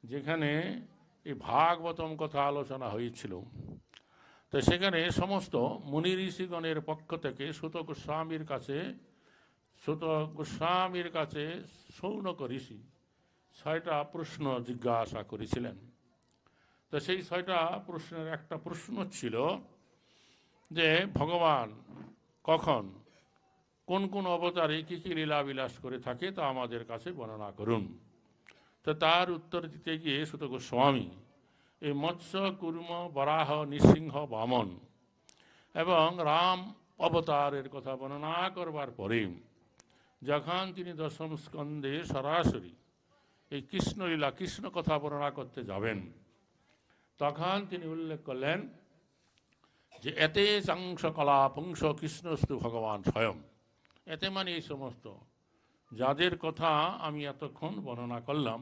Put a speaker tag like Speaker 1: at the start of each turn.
Speaker 1: যেখানে এই ভাগবতম কথা আলোচনা হয়েছিল। তো সেখানে সমস্ত মুনি ঋষিগণের পক্ষ থেকে সুত গোস্বামীর কাছে শৌনক ঋষি 6টা প্রশ্ন জিজ্ঞাসা করেছিলেন। তো সেই 6টা প্রশ্নের একটা প্রশ্ন ছিল যে ভগবান কখন কোন কোন অবতারে কী কী লীলাবিলাস করে থাকে তা আমাদের কাছে বর্ণনা করুন। তো তার উত্তর দিতে গিয়ে সুত গোস্বামী এই মৎস্য, কুর্ম, বরাহ, নৃসিংহ, বামন এবং রাম অবতারের কথা বর্ণনা করবার পরে যখন তিনি দশম স্কন্ধে সরাসরি এই কৃষ্ণলীলা কৃষ্ণ কথা বর্ণনা করতে যাবেন, তখন তিনি উল্লেখ করলেন যে এতে চাংশ কলা পুংস কৃষ্ণস্তু ভগবান স্বয়ং। এতে মানে এই সমস্ত যাদের কথা আমি এতক্ষণ বর্ণনা করলাম